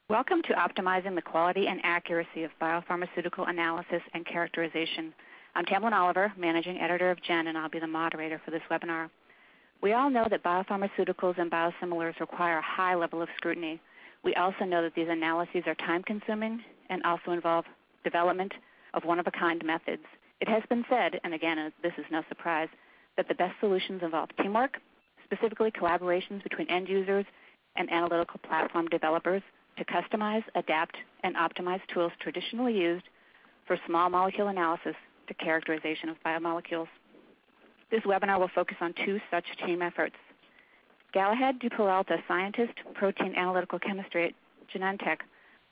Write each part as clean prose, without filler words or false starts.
Welcome to Optimizing the Quality and Accuracy of Biopharmaceutical Analysis and Characterization. I'm Tamlin Oliver, Managing Editor of GEN, and I'll be the moderator for this webinar. We all know that biopharmaceuticals and biosimilars require a high level of scrutiny. We also know that these analyses are time-consuming and also involve development of one-of-a-kind methods. It has been said, and again, this is no surprise, that the best solutions involve teamwork, specifically collaborations between end users and analytical platform developers, to customize, adapt, and optimize tools traditionally used for small molecule analysis to characterization of biomolecules. This webinar will focus on two such team efforts. Galahad Deperalta, scientist, protein analytical chemistry at Genentech,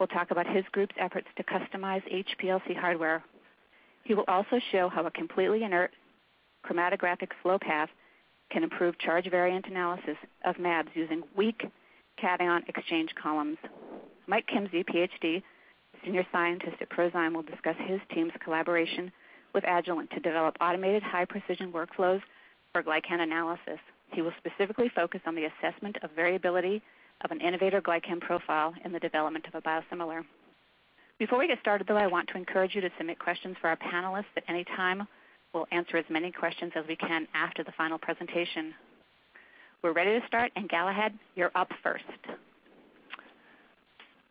will talk about his group's efforts to customize HPLC hardware. He will also show how a completely inert chromatographic flow path can improve charge variant analysis of mAbs using weak cation exchange columns. Mike Kimzey, Ph.D., senior scientist at ProZyme, will discuss his team's collaboration with Agilent to develop automated high-precision workflows for glycan analysis. He will specifically focus on the assessment of variability of an innovator glycan profile in the development of a biosimilar. Before we get started, though, I want to encourage you to submit questions for our panelists at any time. We'll answer as many questions as we can after the final presentation. We're ready to start, and Galahad, you're up first.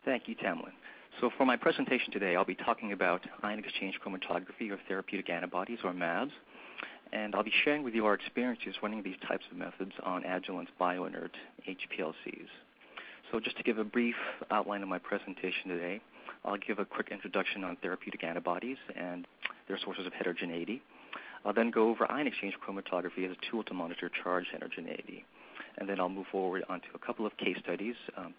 Thank you, Tamlin. So for my presentation today, I'll be talking about ion exchange chromatography of therapeutic antibodies, or mAbs, and I'll be sharing with you our experiences running these types of methods on Agilent's bioinert HPLCs. So just to give a brief outline of my presentation today, I'll give a quick introduction on therapeutic antibodies and their sources of heterogeneity. I'll then go over ion exchange chromatography as a tool to monitor charge heterogeneity. And then I'll move forward onto a couple of case studies,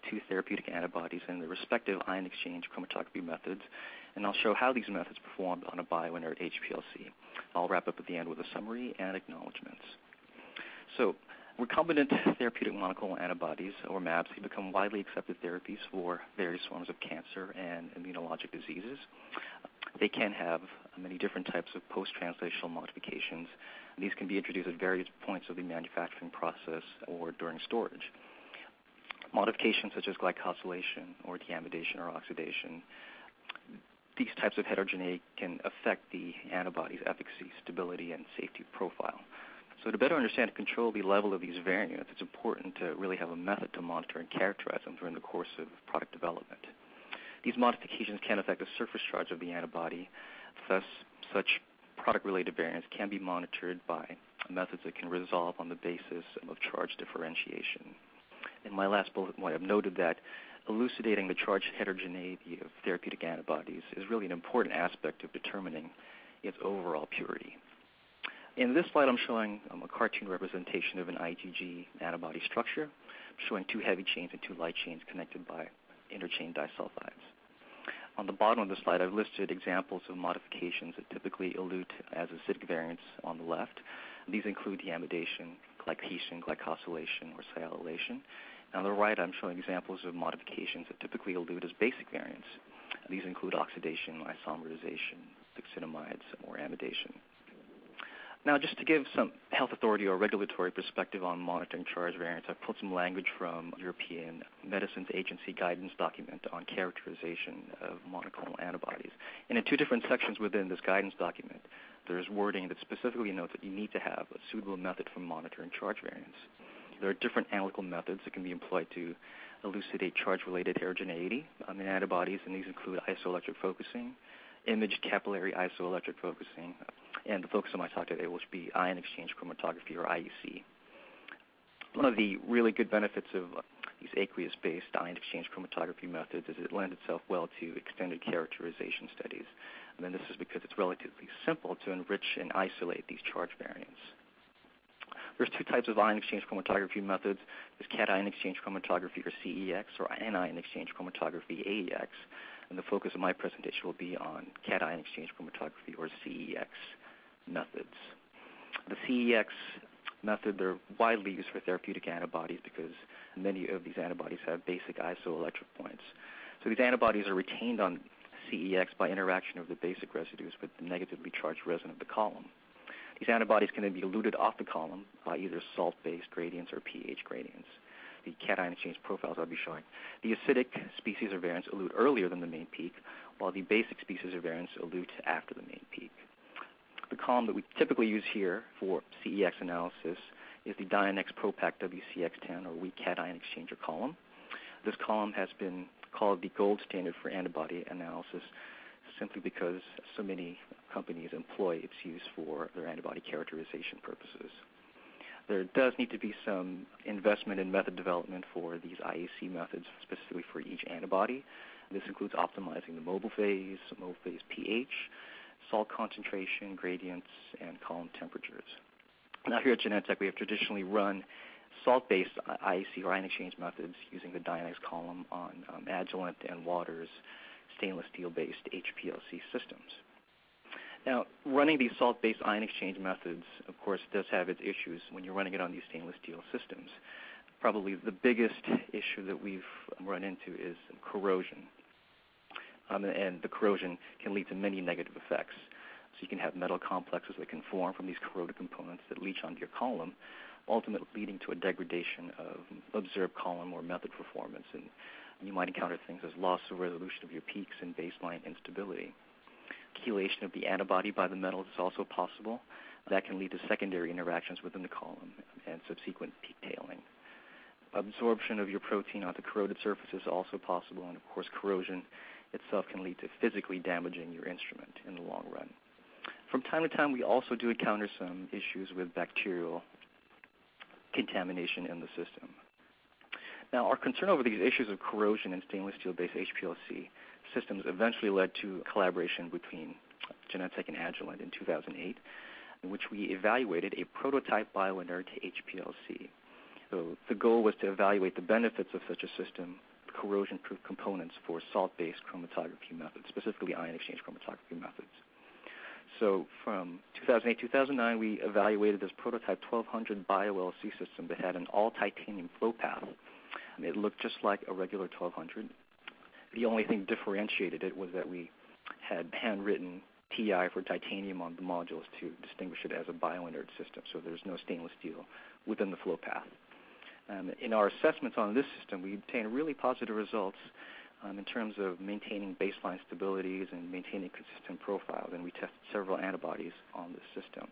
two therapeutic antibodies and their respective ion exchange chromatography methods, and I'll show how these methods performed on a bioinert HPLC. I'll wrap up at the end with a summary and acknowledgments. So recombinant therapeutic monoclonal antibodies, or mAbs, have become widely accepted therapies for various forms of cancer and immunologic diseases. They can have many different types of post-translational modifications. These can be introduced at various points of the manufacturing process or during storage. Modifications such as glycosylation or deamidation or oxidation, these types of heterogeneity can affect the antibody's efficacy, stability, and safety profile. So to better understand and control the level of these variants, it's important to really have a method to monitor and characterize them during the course of product development. These modifications can affect the surface charge of the antibody. Thus, such product-related variants can be monitored by methods that can resolve on the basis of charge differentiation. In my last bullet point, I've noted that elucidating the charge heterogeneity of therapeutic antibodies is really an important aspect of determining its overall purity. In this slide, I'm showing a cartoon representation of an IgG antibody structure. I'm showing two heavy chains and two light chains connected by interchain disulfides. On the bottom of the slide, I've listed examples of modifications that typically elute as acidic variants on the left. These include deamidation, glycation, glycosylation, or sialylation. On the right, I'm showing examples of modifications that typically elute as basic variants. These include oxidation, isomerization, succinamides, or amidation. Now, just to give some health authority or regulatory perspective on monitoring charge variants, I've pulled some language from European Medicines Agency guidance document on characterization of monoclonal antibodies. And in two different sections within this guidance document, there's wording that specifically notes that you need to have a suitable method for monitoring charge variants. There are different analytical methods that can be employed to elucidate charge-related heterogeneity in antibodies, and these include isoelectric focusing, imaged capillary isoelectric focusing, and the focus of my talk today will be ion exchange chromatography, or IEC. One of the really good benefits of these aqueous-based ion exchange chromatography methods is it lends itself well to extended characterization studies. And then this is because it's relatively simple to enrich and isolate these charge variants. There's two types of ion exchange chromatography methods. There's cation exchange chromatography, or CEX, or anion exchange chromatography, AEX. And the focus of my presentation will be on cation exchange chromatography, or CEX methods. The CEX method, they're widely used for therapeutic antibodies because many of these antibodies have basic isoelectric points. So these antibodies are retained on CEX by interaction of the basic residues with the negatively charged resin of the column. These antibodies can then be eluted off the column by either salt-based gradients or pH gradients. the cation exchange profiles I'll be showing, the acidic species or variants elute earlier than the main peak, while the basic species or variants elute after the main peak. The column that we typically use here for CEX analysis is the Dionex Propac WCX10 or weak cation exchanger column. This column has been called the gold standard for antibody analysis simply because so many companies employ its use for their antibody characterization purposes. There does need to be some investment in method development for these IAC methods, specifically for each antibody. This includes optimizing the mobile phase pH, salt concentration, gradients, and column temperatures. Now here at Genentech, we have traditionally run salt-based IAC or ion exchange methods using the Dionex column on Agilent and Waters stainless steel-based HPLC systems. Now, running these salt-based ion exchange methods, of course, does have its issues when you're running it on these stainless steel systems. Probably the biggest issue that we've run into is corrosion. And the corrosion can lead to many negative effects. So you can have metal complexes that can form from these corroded components that leach onto your column, ultimately leading to a degradation of observed column or method performance. And you might encounter things as loss of resolution of your peaks and baseline instability. Chelation of the antibody by the metals is also possible. That can lead to secondary interactions within the column and subsequent peak tailing. Absorption of your protein onto corroded surfaces is also possible, and of course corrosion itself can lead to physically damaging your instrument in the long run. From time to time, we also do encounter some issues with bacterial contamination in the system. Now, our concern over these issues of corrosion in stainless steel-based HPLC systems eventually led to a collaboration between Genentech and Agilent in 2008, in which we evaluated a prototype bioinert HPLC. So the goal was to evaluate the benefits of such a system, corrosion-proof components for salt-based chromatography methods, specifically ion exchange chromatography methods. So from 2008-2009, we evaluated this prototype 1200 BioLC system that had an all-titanium flow path. It looked just like a regular 1200. The only thing differentiated it was that we had handwritten TI for titanium on the modules to distinguish it as a bioinert system, so there's no stainless steel within the flow path. In our assessments on this system, we obtained really positive results in terms of maintaining baseline stabilities and maintaining consistent profiles, and we tested several antibodies on this system.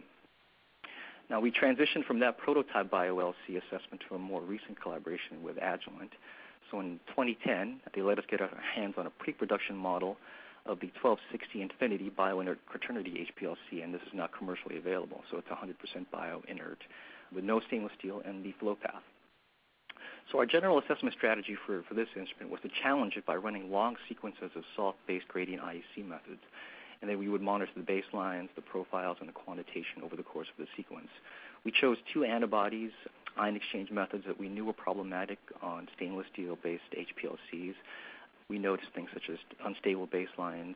Now, we transitioned from that prototype BioLC assessment to a more recent collaboration with Agilent. So in 2010, they let us get our hands on a pre-production model of the 1260 Infinity bioinert quaternity HPLC, and this is now commercially available. So it's 100% bioinert with no stainless steel and the flow path. So our general assessment strategy for this instrument was to challenge it by running long sequences of salt-based gradient IEC methods, and then we would monitor the baselines, the profiles, and the quantitation over the course of the sequence. We chose two antibodies, ion exchange methods that we knew were problematic on stainless steel-based HPLCs. We noticed things such as unstable baselines,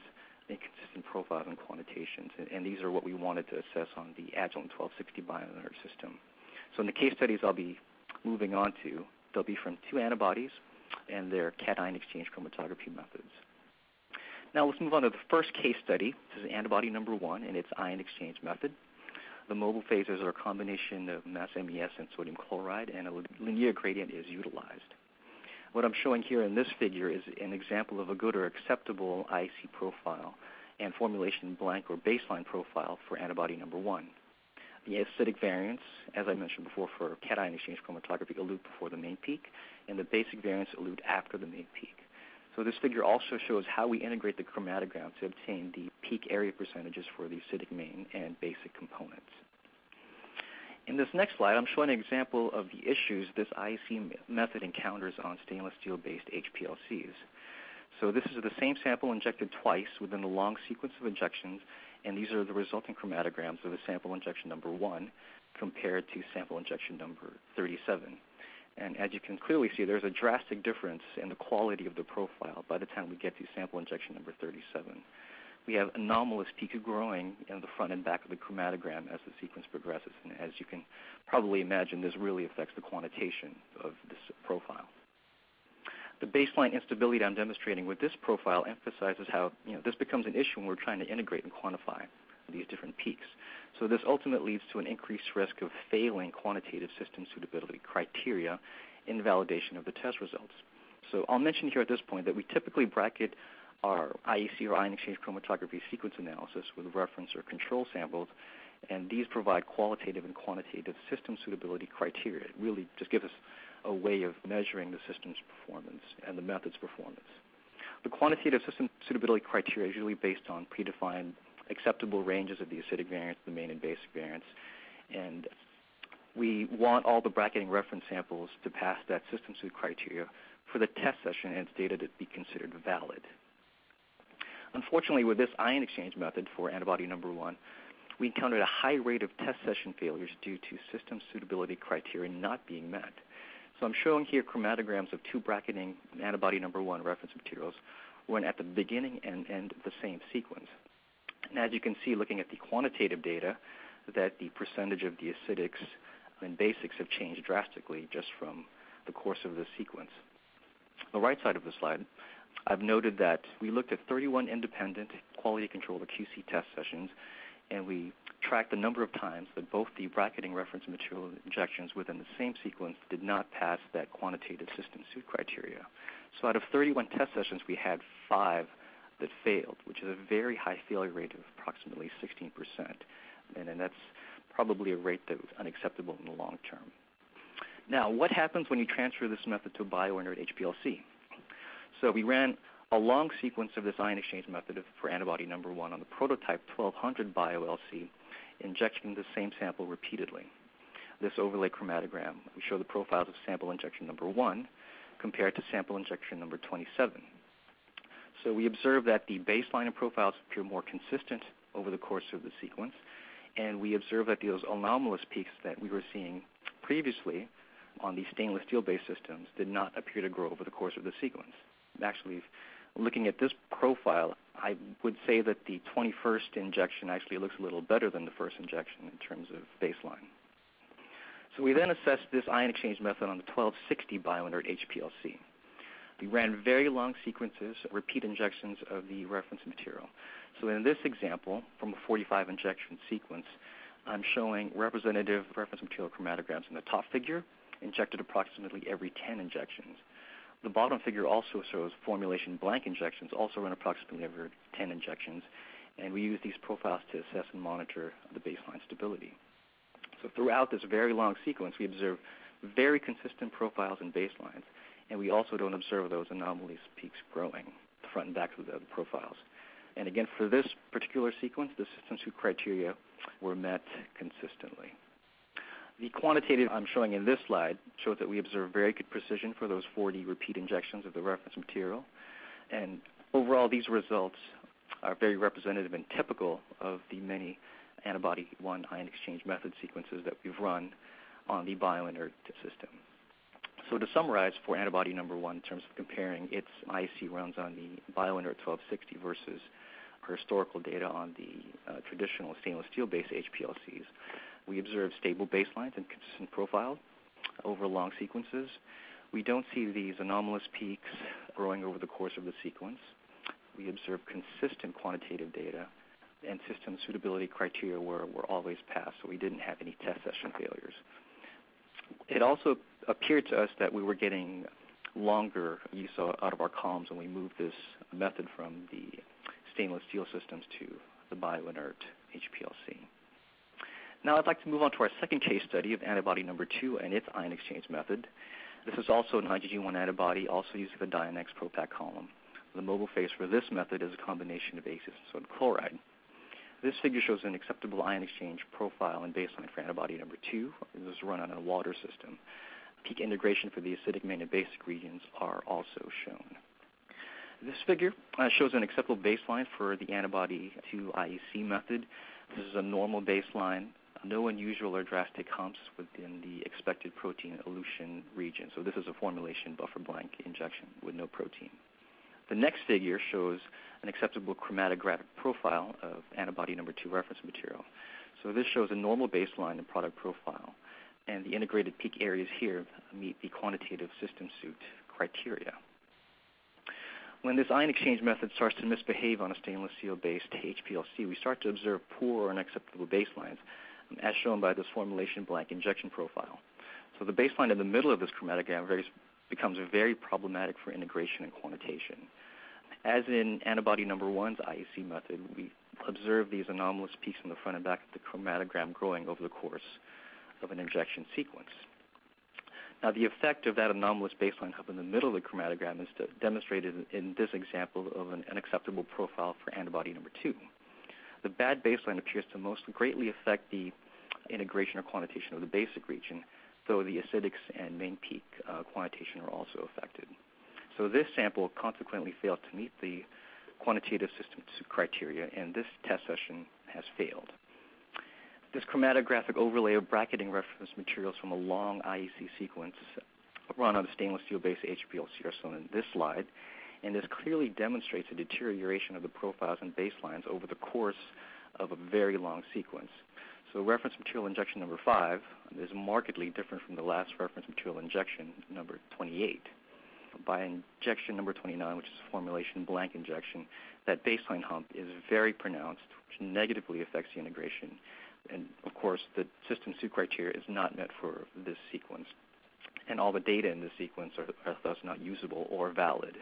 inconsistent profiles, and quantitations, and these are what we wanted to assess on the Agilent 1260 bioinert system. So in the case studies I'll be moving on to, they'll be from two antibodies and their cation exchange chromatography methods. Now let's move on to the first case study. This is antibody number 1 and its ion exchange method. The mobile phases are a combination of mass MES and sodium chloride, and a linear gradient is utilized. What I'm showing here in this figure is an example of a good or acceptable IEC profile and formulation blank or baseline profile for antibody number 1. The acidic variants, as I mentioned before, for cation exchange chromatography elute before the main peak, and the basic variants elute after the main peak. So this figure also shows how we integrate the chromatogram to obtain the peak area percentages for the acidic main and basic components. In this next slide, I'm showing an example of the issues this IEC method encounters on stainless steel-based HPLCs. So this is the same sample injected twice within a long sequence of injections, and these are the resulting chromatograms of the sample injection number 1 compared to sample injection number 37. And as you can clearly see, there's a drastic difference in the quality of the profile by the time we get to sample injection number 37. We have anomalous peak growing in the front and back of the chromatogram as the sequence progresses. And as you can probably imagine, this really affects the quantitation of this profile. The baseline instability I'm demonstrating with this profile emphasizes how this becomes an issue when we're trying to integrate and quantify these different peaks. So this ultimately leads to an increased risk of failing quantitative system suitability criteria invalidation of the test results. So I'll mention here at this point that we typically bracket our IEC or ion exchange chromatography sequence analysis with reference or control samples, and these provide qualitative and quantitative system suitability criteria. It really just gives us a way of measuring the system's performance and the method's performance. The quantitative system suitability criteria is usually based on predefined acceptable ranges of the acidic variance, the main and basic variance, and we want all the bracketing reference samples to pass that system suit criteria for the test session and its data to be considered valid. Unfortunately, with this ion exchange method for antibody number 1, we encountered a high rate of test session failures due to system suitability criteria not being met. So I'm showing here chromatograms of 2 bracketing antibody number 1 reference materials run at the beginning and end of the same sequence. And as you can see, looking at the quantitative data, that the percentage of the acidics and basics have changed drastically just from the course of the sequence. On the right side of the slide, I've noted that we looked at 31 independent quality control or QC test sessions, and we tracked the number of times that both the bracketing reference material injections within the same sequence did not pass that quantitative system suit criteria. So out of 31 test sessions, we had 5 that failed, which is a very high failure rate of approximately 16%. And that's probably a rate that was unacceptable in the long term. Now, what happens when you transfer this method to a bioinert HPLC? So we ran a long sequence of this ion exchange method for antibody number 1 on the prototype 1200 BioLC, injecting the same sample repeatedly. This overlay chromatogram, we show the profiles of sample injection number 1 compared to sample injection number 27. So we observe that the baseline and profiles appear more consistent over the course of the sequence, and we observe that those anomalous peaks that we were seeing previously on the stainless steel-based systems did not appear to grow over the course of the sequence. Actually, looking at this profile, I would say that the 21st injection actually looks a little better than the first injection in terms of baseline. So we then assessed this ion exchange method on the 1260 bioinert HPLC. We ran very long sequences, repeat injections of the reference material. So in this example, from a 45 injection sequence, I'm showing representative reference material chromatograms in the top figure, injected approximately every 10 injections. The bottom figure also shows formulation blank injections, also run approximately every 10 injections, and we use these profiles to assess and monitor the baseline stability. So throughout this very long sequence, we observe very consistent profiles and baselines, and we also don't observe those anomalous peaks growing, the front and back of the profiles. And again, for this particular sequence, the system suit criteria were met consistently. The quantitative I'm showing in this slide shows that we observe very good precision for those 40 repeat injections of the reference material. And overall, these results are very representative and typical of the many antibody 1 ion exchange method sequences that we've run on the bioinert system. So to summarize for antibody number 1 in terms of comparing its IEC runs on the bioinert 1260 versus our historical data on the traditional stainless steel-based HPLCs, we observe stable baselines and consistent profiles over long sequences. We don't see these anomalous peaks growing over the course of the sequence. We observe consistent quantitative data, and system suitability criteria were always passed, so we didn't have any test session failures. It also appeared to us that we were getting longer use out of our columns when we moved this method from the stainless steel systems to the bioinert HPLC. Now I'd like to move on to our second case study of antibody number 2 and its ion exchange method. This is also an IgG1 antibody, also using the Dionex ProPack column. The mobile phase for this method is a combination of aces and sodium chloride. This figure shows an acceptable ion exchange profile and baseline for antibody number 2. This is run on a water system. Peak integration for the acidic, main, and basic regions are also shown. This figure shows an acceptable baseline for the antibody 2 IEC method. This is a normal baseline, no unusual or drastic humps within the expected protein elution region. So this is a formulation buffer blank injection with no protein. The next figure shows an acceptable chromatographic profile of antibody number 2 reference material. So this shows a normal baseline and product profile, and the integrated peak areas here meet the quantitative system suit criteria. When this ion exchange method starts to misbehave on a stainless steel-based HPLC, we start to observe poor or unacceptable baselines, as shown by this formulation blank injection profile. So the baseline in the middle of this chromatogram becomes very problematic for integration and quantitation. As in antibody number 1's IEC method, we observe these anomalous peaks in the front and back of the chromatogram growing over the course of an injection sequence. Now, the effect of that anomalous baseline hub in the middle of the chromatogram is demonstrated in this example of an unacceptable profile for antibody number 2. The bad baseline appears to most greatly affect the integration or quantitation of the basic region, though the acidics and main peak quantitation are also affected. So this sample consequently failed to meet the quantitative system criteria, and this test session has failed. This chromatographic overlay of bracketing reference materials from a long IEC sequence run on a stainless steel-based HPLC are shown in this slide, and this clearly demonstrates a deterioration of the profiles and baselines over the course of a very long sequence. So reference material injection number 5 is markedly different from the last reference material injection, number 28. By injection number 29, which is a formulation blank injection, that baseline hump is very pronounced, which negatively affects the integration. And, of course, the system suit criteria is not met for this sequence. And all the data in this sequence are thus not usable or valid.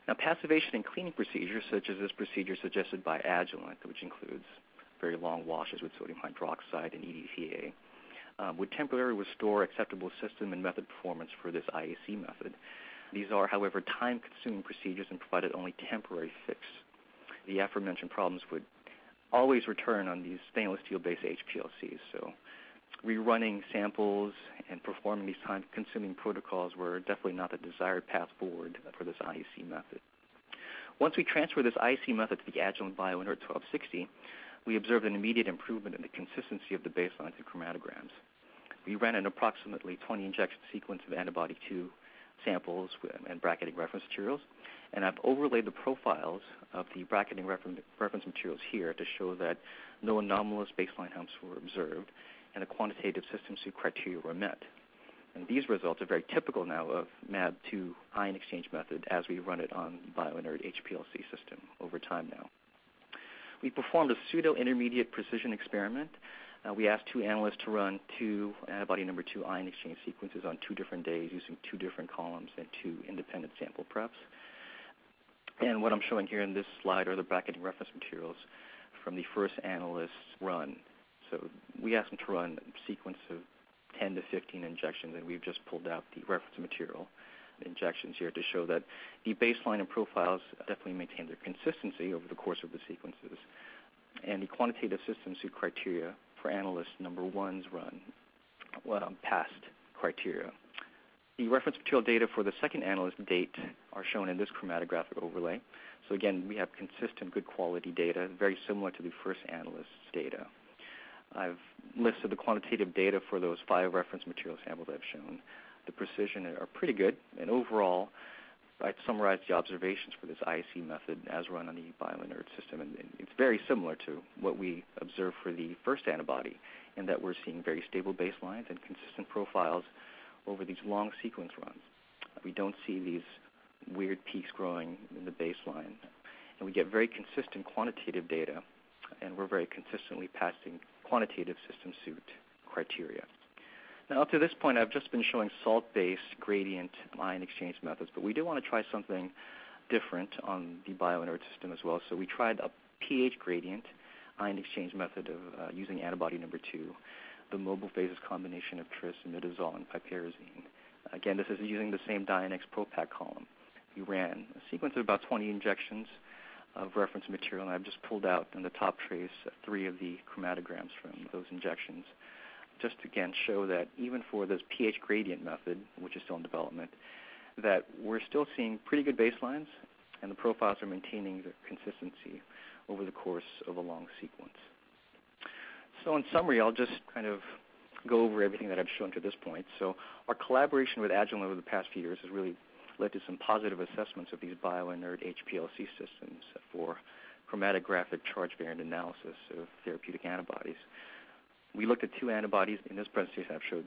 Now, passivation and cleaning procedures, such as this procedure suggested by Agilent, which includes very long washes with sodium hydroxide and EDTA, would temporarily restore acceptable system and method performance for this IEC method. These are, however, time-consuming procedures and provided only temporary fix. The aforementioned problems would always return on these stainless steel-based HPLCs. So rerunning samples and performing these time-consuming protocols were definitely not the desired path forward for this IEC method. Once we transfer this IEC method to the Agilent BioInert 1260, we observed an immediate improvement in the consistency of the baselines and chromatograms. We ran an approximately 20 injection sequence of antibody 2 samples and bracketing reference materials, and I've overlaid the profiles of the bracketing reference materials here to show that no anomalous baseline humps were observed and the quantitative system suit criteria were met. And these results are very typical now of mAb2 ion exchange method as we run it on the BioInert HPLC system over time now. We performed a pseudo-intermediate precision experiment. We asked 2 analysts to run 2 antibody number 2 ion exchange sequences on 2 different days using 2 different columns and 2 independent sample preps. And what I'm showing here in this slide are the bracketing reference materials from the first analyst's run. So we asked them to run a sequence of 10 to 15 injections, and we've just pulled out the reference material injections here to show that the baseline and profiles definitely maintain their consistency over the course of the sequences. And the quantitative system suit criteria for analyst number 1's run passed criteria. The reference material data for the second analyst date are shown in this chromatographic overlay. So again, we have consistent, good quality data, very similar to the first analyst's data. I've listed the quantitative data for those 5 reference material samples I've shown. The precision are pretty good, and overall, I'd summarize the observations for this IEC method as run on the BioInert system, and it's very similar to what we observed for the first antibody, in that we're seeing very stable baselines and consistent profiles over these long sequence runs. We don't see these weird peaks growing in the baseline, and we get very consistent quantitative data, and we're very consistently passing quantitative system suit criteria. Now, up to this point, I've just been showing salt-based gradient ion exchange methods, but we do want to try something different on the BioInert system as well. So we tried a pH gradient ion exchange method of using antibody number 2, the mobile phases combination of tris, imidazole, and piperazine. Again, this is using the same Dionex ProPack column. We ran a sequence of about 20 injections of reference material, and I've just pulled out in the top trace 3 of the chromatograms from those injections, just to, again, show that even for this pH gradient method, which is still in development, that we're still seeing pretty good baselines, and the profiles are maintaining their consistency over the course of a long sequence. So in summary, I'll just kind of go over everything that I've shown to this point. So our collaboration with Agilent over the past few years has really led to some positive assessments of these BioInert HPLC systems for chromatographic charge variant analysis of therapeutic antibodies. We looked at 2 antibodies. In this presentation, I've showed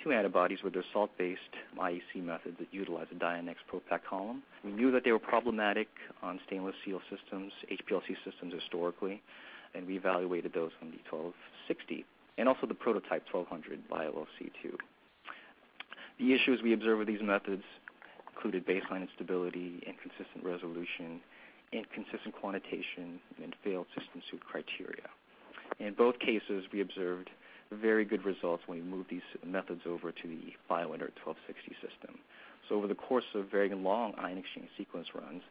2 antibodies with their salt-based IEC methods that utilize a Dionex ProPack column. We knew that they were problematic on stainless steel systems, HPLC systems historically, and we evaluated those on the 1260 and also the prototype 1200 BioLC2. The issues we observed with these methods included baseline instability, inconsistent resolution, inconsistent quantitation, and failed system suit criteria. In both cases, we observed very good results when we moved these methods over to the bioinert 1260 system. So over the course of very long ion exchange sequence runs,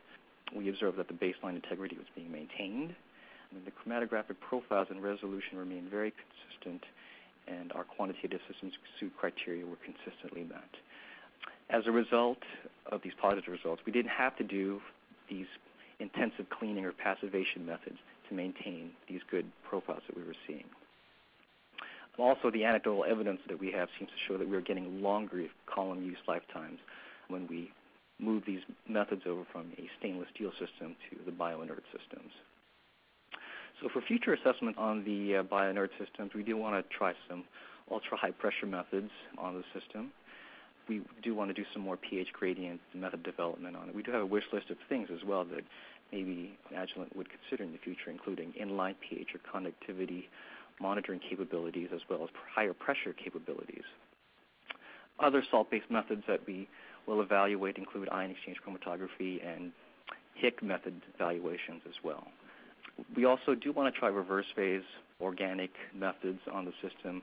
we observed that the baseline integrity was being maintained, and the chromatographic profiles and resolution remained very consistent, and our quantitative system suit criteria were consistently met. As a result of these positive results, we didn't have to do these intensive cleaning or passivation methods to maintain these good profiles that we were seeing. Also, the anecdotal evidence that we have seems to show that we are getting longer column use lifetimes when we move these methods over from a stainless steel system to the bioinert systems. So for future assessment on the bioinert systems, we do want to try some ultra-high pressure methods on the system. We do want to do some more pH gradient method development on it. We do have a wish list of things as well that maybe Agilent would consider in the future, including inline pH or conductivity monitoring capabilities, as well as higher pressure capabilities. Other salt-based methods that we will evaluate include ion exchange chromatography and HIC method evaluations as well. We also do want to try reverse phase organic methods on the system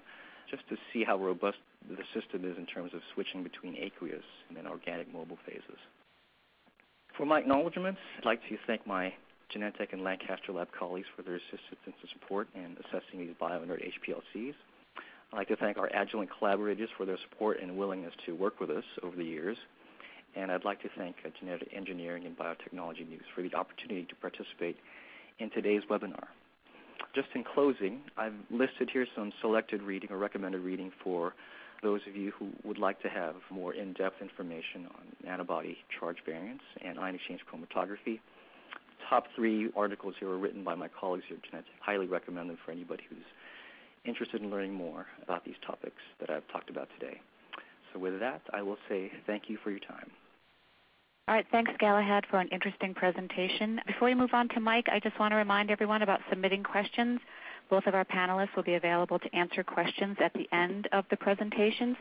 just to see how robust the system is in terms of switching between aqueous and then organic mobile phases. For my acknowledgments, I'd like to thank my Genentech and Lancaster lab colleagues for their assistance and support in assessing these bioinert HPLCs. I'd like to thank our Agilent collaborators for their support and willingness to work with us over the years. And I'd like to thank Genetic Engineering and Biotechnology News for the opportunity to participate in today's webinar. Just in closing, I've listed here some selected reading or recommended reading for those of you who would like to have more in-depth information on antibody charge variants and ion exchange chromatography. Top 3 articles here were written by my colleagues here at Genentech. Highly recommend them for anybody who's interested in learning more about these topics that I've talked about today. So with that, I will say thank you for your time. All right, thanks, Galahad, for an interesting presentation. Before we move on to Mike, I just want to remind everyone about submitting questions. Both of our panelists will be available to answer questions at the end of the presentations.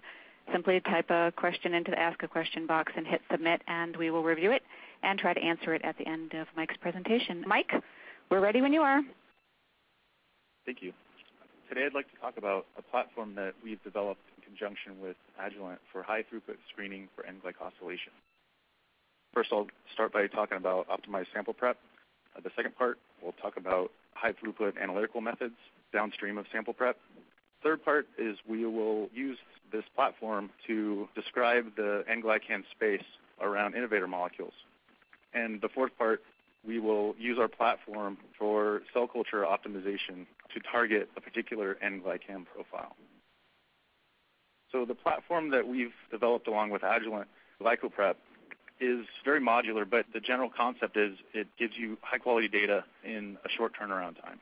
Simply type a question into the Ask a Question box and hit Submit, and we will review it and try to answer it at the end of Mike's presentation. Mike, we're ready when you are. Thank you. Today I'd like to talk about a platform that we've developed in conjunction with Agilent for high-throughput screening for N-glycosylation. First, I'll start by talking about optimized sample prep. The second part, we'll talk about high-throughput analytical methods downstream of sample prep. Third part is we will use this platform to describe the N-glycan space around innovator molecules. And the fourth part, we will use our platform for cell culture optimization to target a particular N-glycan profile. So the platform that we've developed along with Agilent, GlycoPrep, is very modular, but the general concept is it gives you high-quality data in a short turnaround time.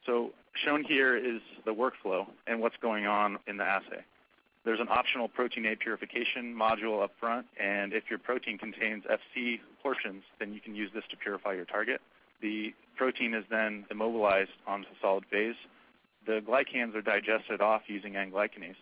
So shown here is the workflow and what's going on in the assay. There's an optional protein A purification module up front, and if your protein contains FC portions, then you can use this to purify your target. The protein is then immobilized onto solid phase. The glycans are digested off using N-glycanase.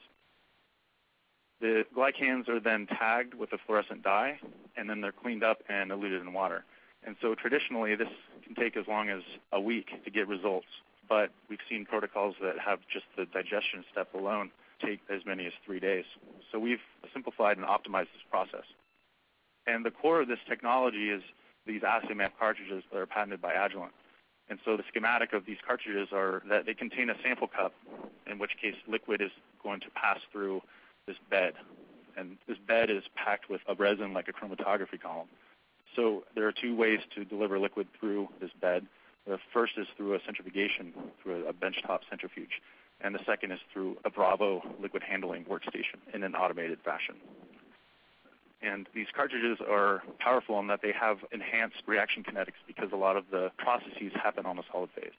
The glycans are then tagged with a fluorescent dye, and then they're cleaned up and eluted in water. And so traditionally, this can take as long as a week to get results, but we've seen protocols that have just the digestion step alone take as many as 3 days. So we've simplified and optimized this process. And the core of this technology is these Assay MAP cartridges that are patented by Agilent. And so the schematic of these cartridges are that they contain a sample cup, in which case liquid is going to pass through this bed. And this bed is packed with a resin like a chromatography column. So there are 2 ways to deliver liquid through this bed. The first is through a centrifugation, through a benchtop centrifuge. And the second is through a Bravo liquid handling workstation in an automated fashion. And these cartridges are powerful in that they have enhanced reaction kinetics because a lot of the processes happen on a solid phase.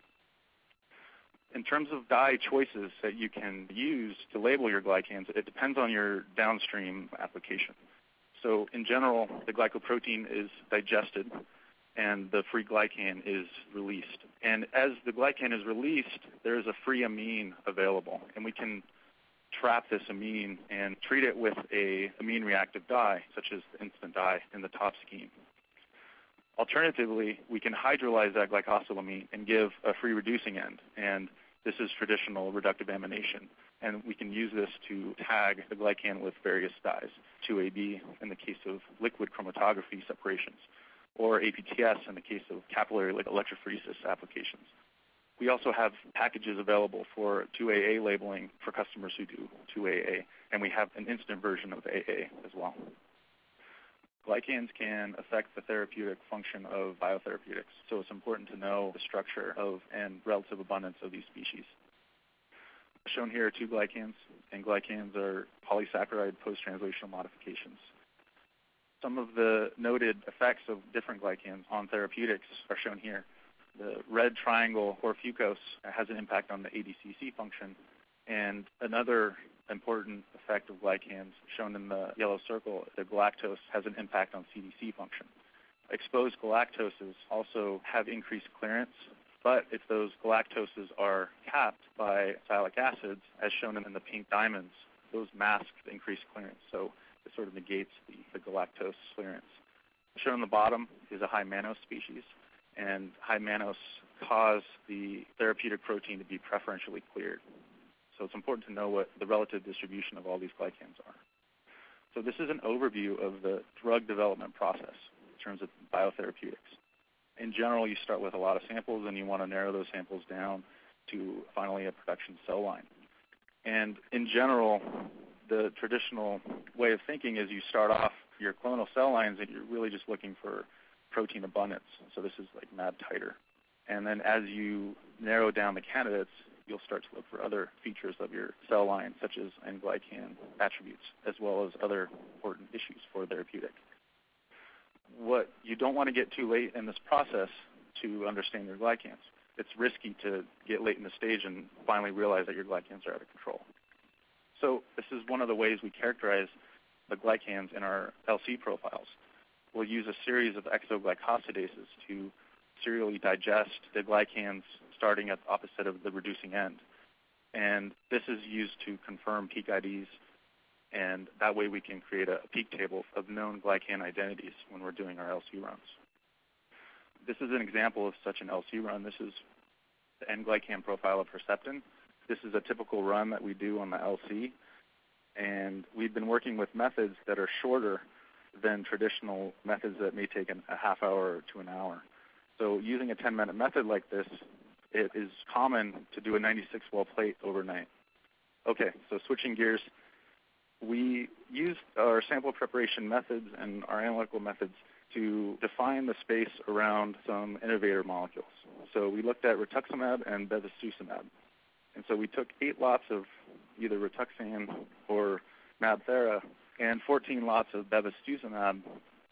In terms of dye choices that you can use to label your glycans, it depends on your downstream application. So in general, the glycoprotein is digested and the free glycan is released. And as the glycan is released, there is a free amine available, and we can trap this amine and treat it with a amine reactive dye, such as the instant dye in the top scheme. Alternatively, we can hydrolyze that glycosylamine and give a free reducing end, and this is traditional reductive amination. And we can use this to tag the glycan with various dyes, 2AB in the case of liquid chromatography separations, or APTS in the case of capillary electrophoresis applications. We also have packages available for 2AA labeling for customers who do 2AA, and we have an instant version of AA as well. Glycans can affect the therapeutic function of biotherapeutics, so it's important to know the structure of and relative abundance of these species. Shown here are two glycans, and glycans are polysaccharide post-translational modifications. Some of the noted effects of different glycans on therapeutics are shown here. The red triangle, or fucose, has an impact on the ADCC function, and another important effect of glycans shown in the yellow circle, the galactose, has an impact on CDC function. Exposed galactoses also have increased clearance, but if those galactoses are capped by sialic acids, as shown in the pink diamonds, those mask the increased clearance, so it sort of negates the galactose clearance. Shown on the bottom is a high mannose species, and high mannose cause the therapeutic protein to be preferentially cleared. So it's important to know what the relative distribution of all these glycans are. So this is an overview of the drug development process in terms of biotherapeutics. In general, you start with a lot of samples, and you want to narrow those samples down to finally a production cell line. And in general, the traditional way of thinking is you start off your clonal cell lines, and you're really just looking for protein abundance. So this is like mAb titer. And then as you narrow down the candidates, you'll start to look for other features of your cell line, such as N-glycan attributes, as well as other important issues for therapeutic. What you don't want to get too late in this process to understand your glycans. It's risky to get late in the stage and finally realize that your glycans are out of control. So this is one of the ways we characterize the glycans in our LC profiles. We'll use a series of exoglycosidases to serially digest the glycans starting at the opposite of the reducing end. And this is used to confirm peak IDs, and that way we can create a peak table of known glycan identities when we're doing our LC runs. This is an example of such an LC run. This is the N-glycan profile of Herceptin. This is a typical run that we do on the LC, and we've been working with methods that are shorter than traditional methods that may take a half hour to an hour. So using a 10-minute method like this, it is common to do a 96-well plate overnight. Okay, so switching gears, we used our sample preparation methods and our analytical methods to define the space around some innovator molecules. So we looked at rituximab and bevacizumab. And so we took 8 lots of either Rituxan or mAbthera and 14 lots of bevacizumab,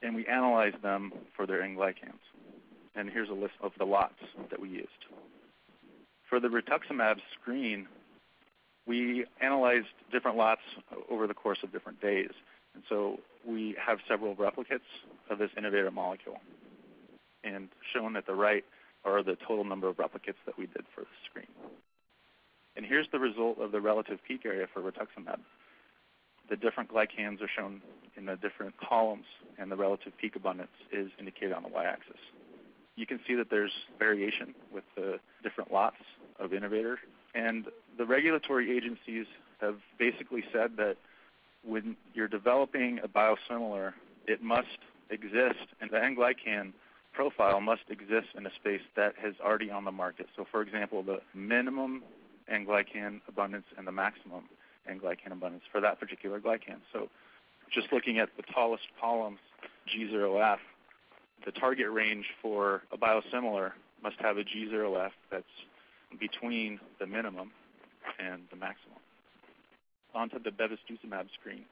and we analyzed them for their N-glycans. And here's a list of the lots that we used. For the rituximab screen, we analyzed different lots over the course of different days. And so we have several replicates of this innovator molecule. And shown at the right are the total number of replicates that we did for the screen. And here's the result of the relative peak area for rituximab. The different glycans are shown in the different columns, and the relative peak abundance is indicated on the y-axis. You can see that there's variation with the different lots of innovator. And the regulatory agencies have basically said that when you're developing a biosimilar, it must exist, and the N-glycan profile must exist in a space that is already on the market. So, for example, the minimum N-glycan abundance and the maximum N-glycan abundance for that particular glycan. So just looking at the tallest columns, G0F, the target range for a biosimilar must have a G0F that's between the minimum and the maximum. Onto the bevacizumab screen.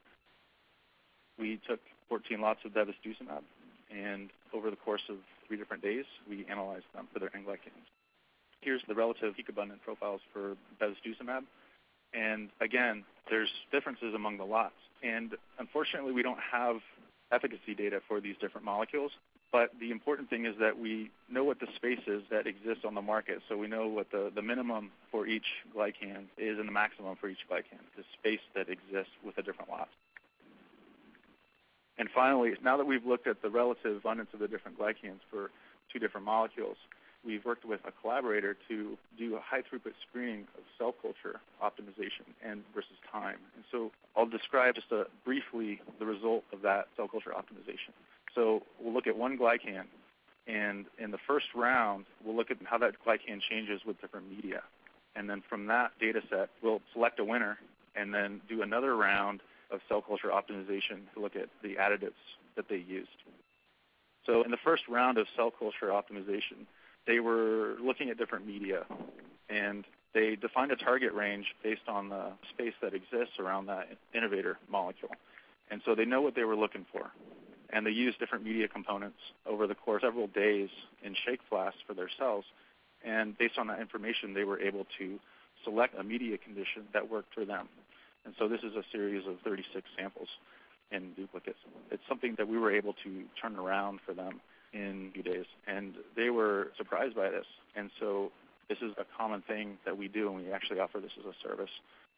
We took 14 lots of bevacizumab, and over the course of 3 different days, we analyzed them for their N-glycans. Here's the relative peak abundant profiles for bevacizumab. And again, there's differences among the lots. And unfortunately, we don't have efficacy data for these different molecules, But the important thing is that we know what the space is that exists on the market. So we know what the minimum for each glycan is and the maximum for each glycan, the space that exists with the different lots. And finally, now that we've looked at the relative abundance of the different glycans for two different molecules, we've worked with a collaborator to do a high-throughput screening of cell culture optimization and versus time. And so I'll describe just briefly the result of that cell culture optimization. So we'll look at one glycan, and in the first round, we'll look at how that glycan changes with different media. And then from that data set, we'll select a winner and then do another round of cell culture optimization to look at the additives that they used. So in the first round of cell culture optimization, they were looking at different media, and they defined a target range based on the space that exists around that innovator molecule. And so they know what they were looking for. And they used different media components over the course of several days in shake flasks for their cells. And based on that information, they were able to select a media condition that worked for them. And so this is a series of 36 samples in duplicates. It's something that we were able to turn around for them in a few days. And they were surprised by this. And so this is a common thing that we do, and we actually offer this as a service.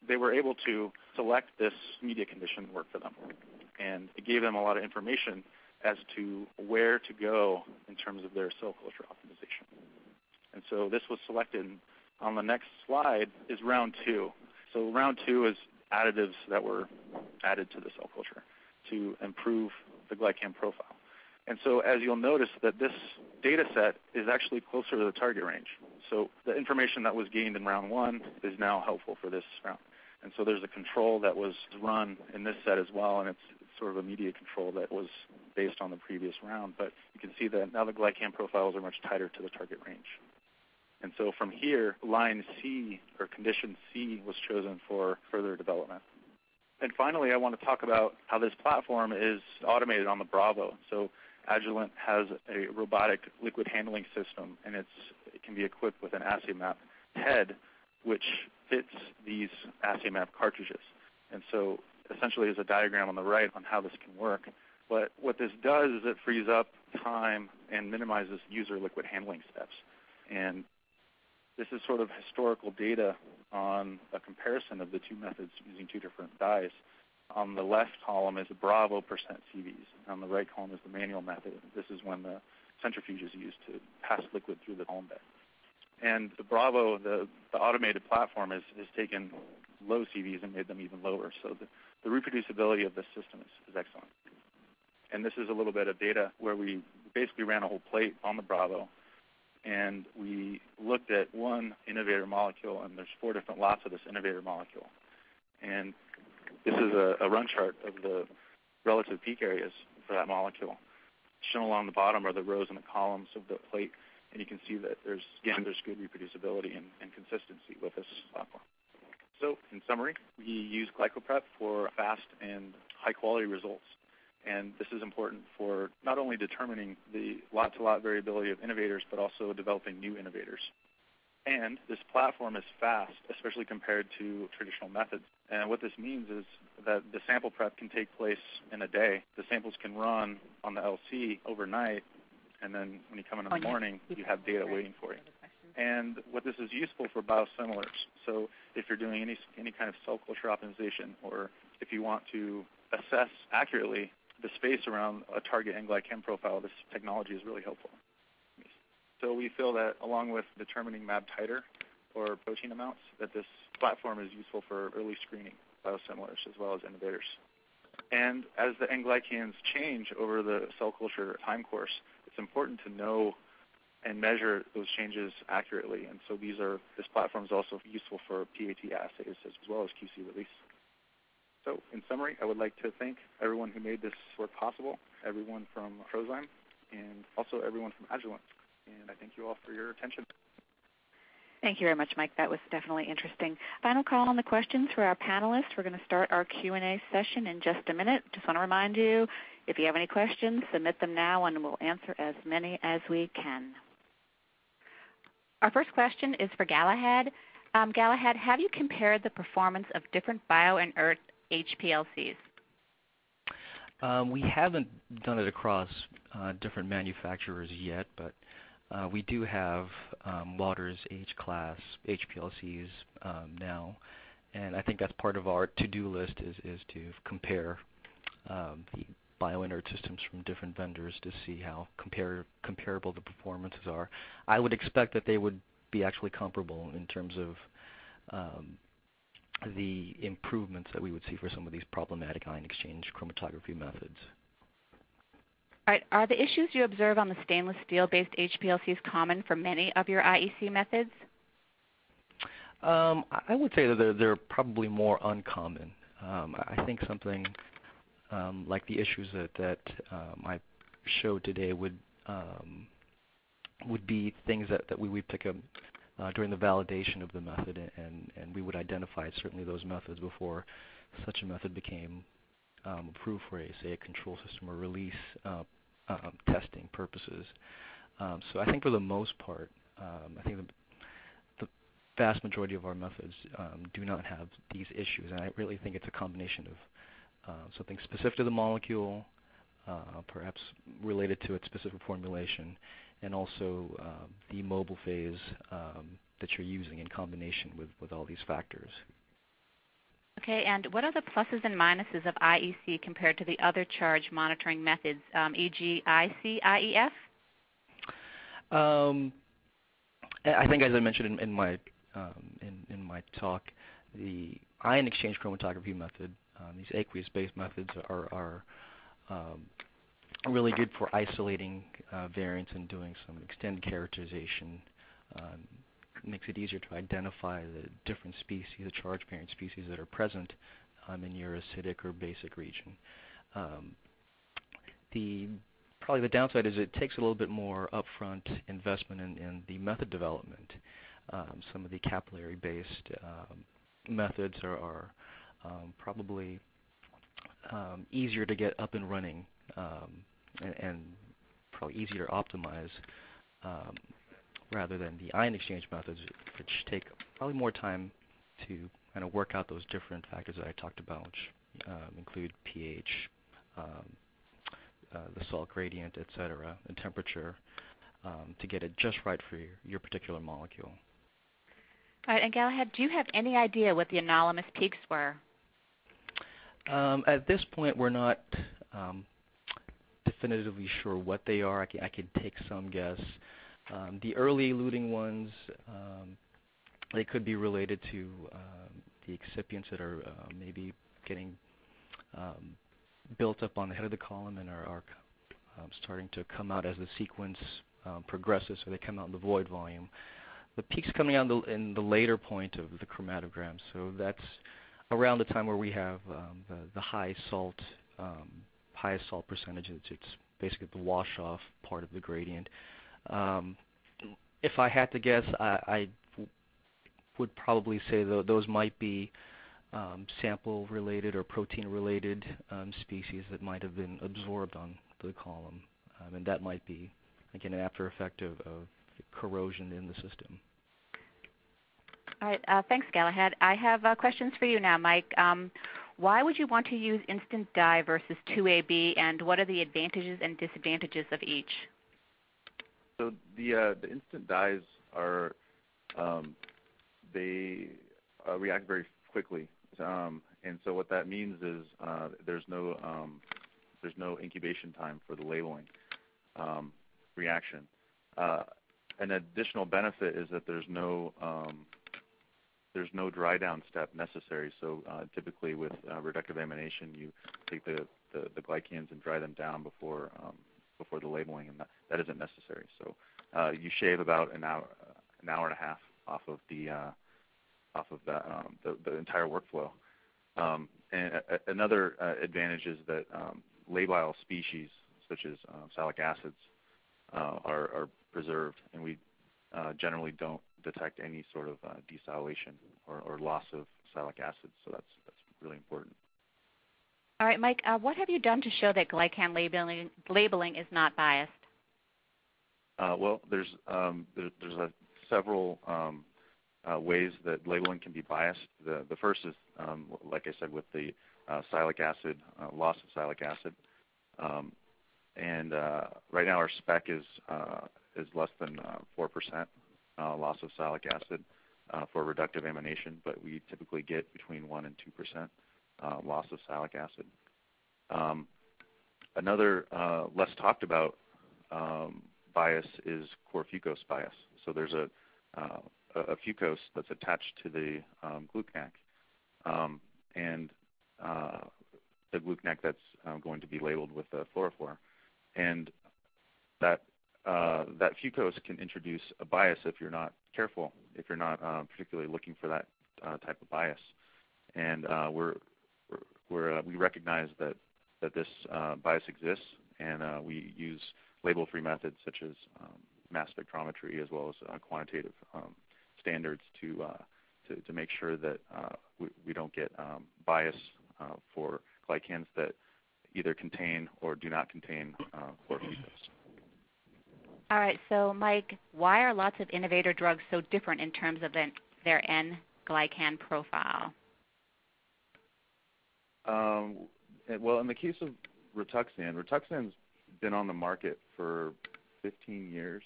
They were able to select this media condition work for them. And it gave them a lot of information as to where to go in terms of their cell culture optimization. And so this was selected. On the next slide is round two. So round two is additives that were added to the cell culture to improve the glycan profile. And so as you'll notice that this data set is actually closer to the target range. So the information that was gained in round one is now helpful for this round. And so there's a control that was run in this set as well, and it's sort of a media control that was based on the previous round. But you can see that now the glycan profiles are much tighter to the target range. And so from here, line C, or condition C, was chosen for further development. And finally, I want to talk about how this platform is automated on the Bravo. So Agilent has a robotic liquid handling system, and it can be equipped with an Assay MAP head, which fits these Assay MAP cartridges. And so essentially there's a diagram on the right on how this can work. But what this does is it frees up time and minimizes user liquid handling steps. And this is sort of historical data on a comparison of the two methods using two different dyes. On the left column is the Bravo percent CVs. On the right column is the manual method. This is when the centrifuge is used to pass liquid through the column bed. And the Bravo, the automated platform, has taken low CVs and made them even lower. So the reproducibility of this system is excellent. And this is a little bit of data where we basically ran a whole plate on the Bravo, and we looked at one innovator molecule, and there's 4 different lots of this innovator molecule. And this is a run chart of the relative peak areas for that molecule. Shown along the bottom are the rows and the columns of the plate, and you can see that there's good reproducibility and consistency with this platform. So in summary, we use GlycoPrep for fast and high-quality results. And this is important for not only determining the lot-to-lot variability of innovators, but also developing new innovators. And this platform is fast, especially compared to traditional methods. And what this means is that the sample prep can take place in a day. The samples can run on the LC overnight, and then when you come in the morning, you have data waiting for you. And what this is useful for biosimilars. So if you're doing any kind of cell culture optimization, or if you want to assess accurately the space around a target and glycan profile, this technology is really helpful. So we feel that along with determining mAb titer or protein amounts, that this platform is useful for early screening biosimilars as well as innovators. And as the N glycans change over the cell culture time course, it's important to know and measure those changes accurately. And so this platform is also useful for PAT assays as well as QC release. So in summary, I would like to thank everyone who made this work possible, everyone from ProZyme, and also everyone from Agilent. And I thank you all for your attention. Thank you very much, Mike. That was definitely interesting. Final call on the questions for our panelists. We're going to start our Q&A session in just a minute. Just want to remind you, if you have any questions, submit them now, and we'll answer as many as we can. Our first question is for Galahad. Galahad, have you compared the performance of different bio-inert HPLCs? We haven't done it across different manufacturers yet, but we do have Waters H-class HPLCs now, and I think that's part of our to-do list is to compare the bioinert systems from different vendors to see how comparable the performances are. I would expect that they would be actually comparable in terms of the improvements that we would see for some of these problematic ion exchange chromatography methods. All right. Are the issues you observe on the stainless steel-based HPLCs common for many of your IEC methods? I would say that they're probably more uncommon. I think something like the issues that I showed today would be things that we would pick up during the validation of the method, and we would identify certainly those methods before such a method became approved for, say, a control system or release testing purposes. So I think for the most part, I think the vast majority of our methods do not have these issues, and I really think it's a combination of something specific to the molecule, perhaps related to its specific formulation, and also the mobile phase that you're using in combination with all these factors. Okay, and what are the pluses and minuses of IEC compared to the other charge monitoring methods, e.g. IC, IEF? I think, as I mentioned in my talk, the ion exchange chromatography method, these aqueous-based methods are really good for isolating variants and doing some extended characterization. Makes it easier to identify the different species, the charge variant species that are present in your acidic or basic region. Probably the downside is it takes a little bit more upfront investment in the method development. Some of the capillary-based methods are probably easier to get up and running and probably easier to optimize rather than the ion exchange methods, which take probably more time to kind of work out those different factors that I talked about, which include pH, the salt gradient, etc., and temperature, to get it just right for your particular molecule. All right, and Galahad, do you have any idea what the anomalous peaks were? At this point, we're not definitively sure what they are. I can take some guess. The early eluting ones, they could be related to the excipients that are maybe getting built up on the head of the column and are starting to come out as the sequence progresses, so they come out in the void volume. The peaks coming out in the later point of the chromatogram, so that's around the time where we have the highest salt percentages. It's basically the wash-off part of the gradient. If I had to guess, I would probably say those might be sample-related or protein-related species that might have been absorbed on the column, and that might be, again, an after effect of corrosion in the system. All right, thanks, Galahad. I have questions for you now, Mike. Why would you want to use instant dye versus 2AB, and what are the advantages and disadvantages of each? So the instant dyes are they react very quickly, and so what that means is there's no incubation time for the labeling reaction. An additional benefit is that there's no dry down step necessary. So typically with reductive amination, you take the glycans and dry them down before the labeling, and that isn't necessary. So you shave about an hour and a half off of the entire workflow. And another advantage is that labile species such as salic acids are preserved, and we generally don't detect any sort of desalivation or loss of salic acids. So that's really important. All right, Mike, what have you done to show that glycan labeling is not biased? Well, there's several ways that labeling can be biased. The first is, like I said, with the sialic acid, loss of sialic acid. And right now our spec is less than 4% loss of sialic acid for reductive amination, but we typically get between 1 and 2% loss of sialic acid. Another less talked about bias is core fucose bias. So there's a fucose that's attached to the glucanac, and the glucanac that's going to be labeled with fluorophore, and that fucose can introduce a bias if you're not careful, if you're not particularly looking for that type of bias. And we recognize that this bias exists, and we use label-free methods such as mass spectrometry as well as quantitative standards to make sure that we don't get bias for glycans that either contain or do not contain core fucose. All right, so Mike, why are lots of innovator drugs so different in terms of their N-glycan profile? Well, in the case of Rituxan's been on the market for 15 years,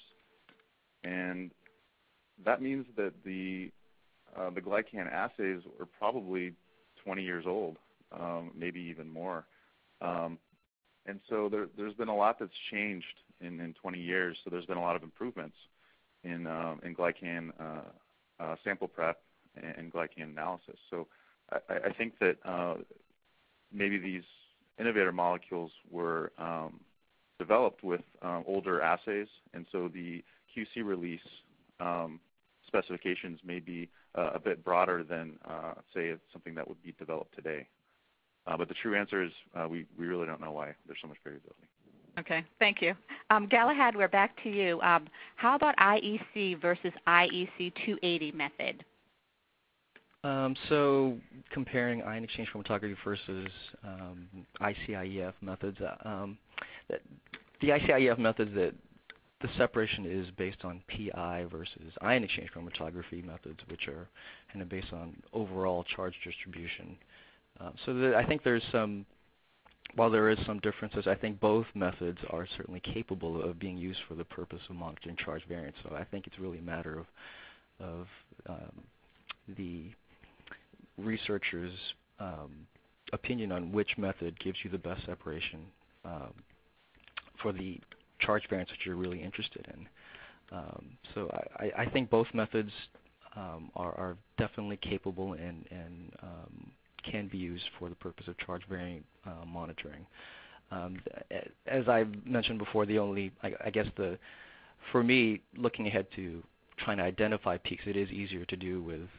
and that means that the glycan assays are probably 20 years old, maybe even more. And so there's been a lot that's changed in 20 years. So there's been a lot of improvements in glycan sample prep and glycan analysis. So I think that maybe these innovator molecules were developed with older assays, and so the QC release specifications may be a bit broader than, say, something that would be developed today. But the true answer is we really don't know why there's so much variability. Okay, thank you. Galahad, we're back to you. How about IEC versus IEC 280 method? So comparing ion exchange chromatography versus ICIEF methods, the ICIEF methods, that the separation is based on PI versus ion exchange chromatography methods, which are kind of based on overall charge distribution. So I think while there is some differences, I think both methods are certainly capable of being used for the purpose of monitoring charge variance. So I think it's really a matter of the researcher's opinion on which method gives you the best separation for the charge variance that you're really interested in. So I think both methods are definitely capable and can be used for the purpose of charge variant monitoring. As I've mentioned before, for me, looking ahead to trying to identify peaks, it is easier to do with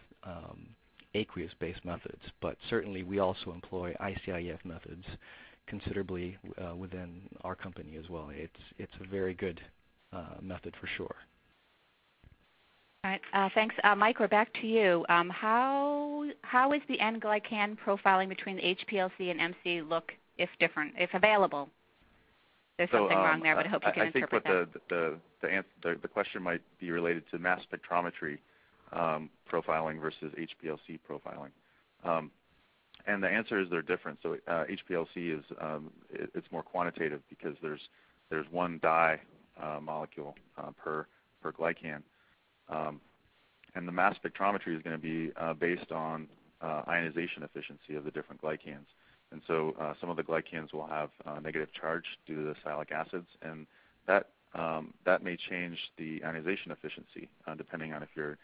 aqueous-based methods, but certainly we also employ ICIEF methods considerably within our company as well. It's a very good method for sure. All right, thanks. Mike, we're back to you. How is the N-glycan profiling between the HPLC and MC look, if different, if available? There's something wrong there, but I hope you can interpret that. I think the question might be related to mass spectrometry profiling versus HPLC profiling. And the answer is they're different. So HPLC is it's more quantitative because there's one dye molecule per glycan. And the mass spectrometry is going to be based on ionization efficiency of the different glycans. And so some of the glycans will have negative charge due to the sialic acids, and that may change the ionization efficiency depending on if you're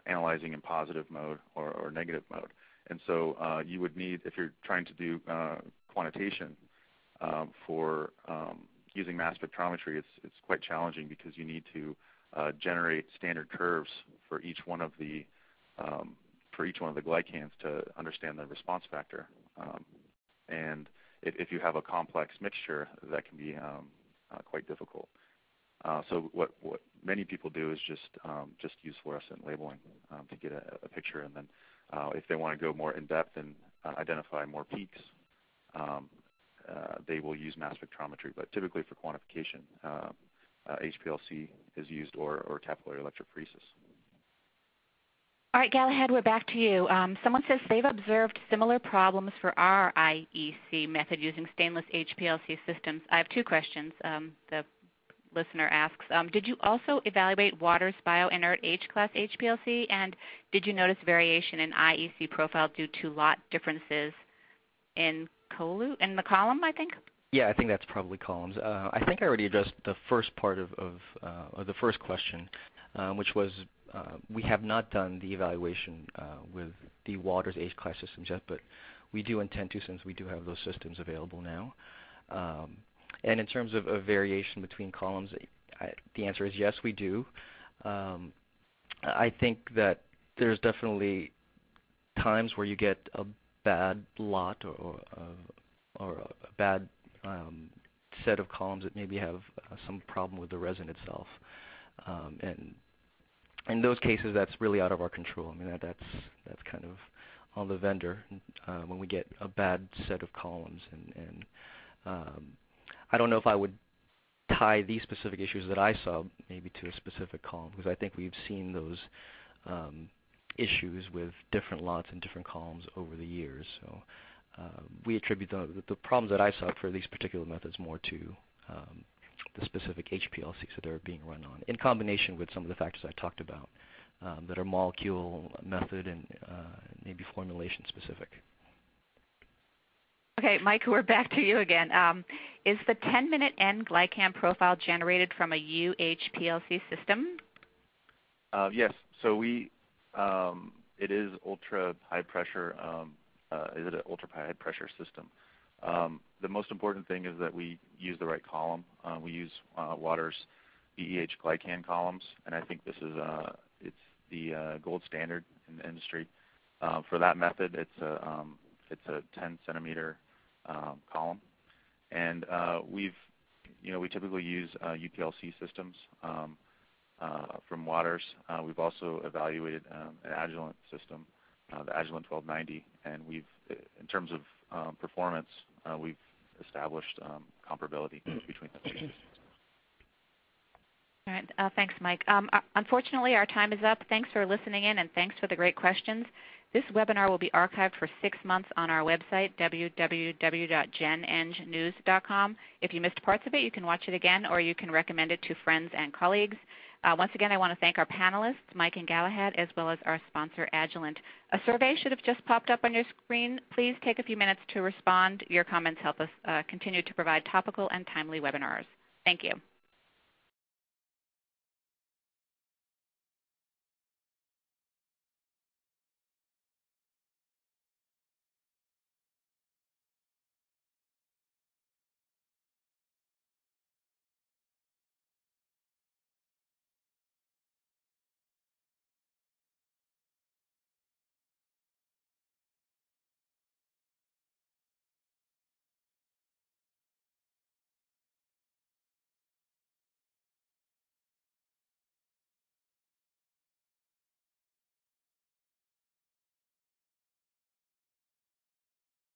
analyzing in positive mode or negative mode. And so you would need, if you're trying to do quantitation for using mass spectrometry, it's quite challenging because you need to generate standard curves for each one of the glycans to understand the response factor. And if you have a complex mixture, that can be quite difficult. So what many people do is just use fluorescent labeling to get a picture, and then if they want to go more in depth and identify more peaks, they will use mass spectrometry. But typically for quantification, HPLC is used or capillary electrophoresis. All right, Galahad, we're back to you. Someone says they've observed similar problems for our IEC method using stainless HPLC systems. I have two questions. The listener asks, did you also evaluate Waters' bio-inert H-class HPLC, and did you notice variation in IEC profile due to lot differences in the column, I think? Yeah, I think that's probably columns. I think I already addressed the first part of the first question, which was we have not done the evaluation with the Waters H-class systems yet, but we do intend to, since we do have those systems available now. And in terms of variation between columns, the answer is yes, we do. I think that there's definitely times where you get a bad lot or a bad set of columns that maybe have some problem with the resin itself. And in those cases, that's really out of our control. I mean, that's kind of on the vendor when we get a bad set of columns. And I don't know if I would tie these specific issues that I saw maybe to a specific column, because I think we've seen those issues with different lots and different columns over the years. So we attribute the problems that I saw for these particular methods more to the specific HPLCs that they're being run on, in combination with some of the factors I talked about that are molecule method and maybe formulation specific. Okay, Mike, we're back to you again. Is the 10-minute N-glycan profile generated from a UHPLC system? Yes. So it is ultra high pressure. Is it an ultra high pressure system? The most important thing is that we use the right column. We use Waters BEH glycan columns, and I think this is it's the gold standard in the industry. For that method, it's a 10 centimeter column, and we typically use UPLC systems from Waters. We've also evaluated an Agilent system, the Agilent 1290, and in terms of performance, we've established comparability between the two systems. All right. Thanks, Mike. Unfortunately, our time is up. Thanks for listening in, and thanks for the great questions. This webinar will be archived for 6 months on our website, www.genengnews.com. If you missed parts of it, you can watch it again, or you can recommend it to friends and colleagues. Once again, I want to thank our panelists, Mike and Galahad, as well as our sponsor, Agilent. A survey should have just popped up on your screen. Please take a few minutes to respond. Your comments help us continue to provide topical and timely webinars. Thank you.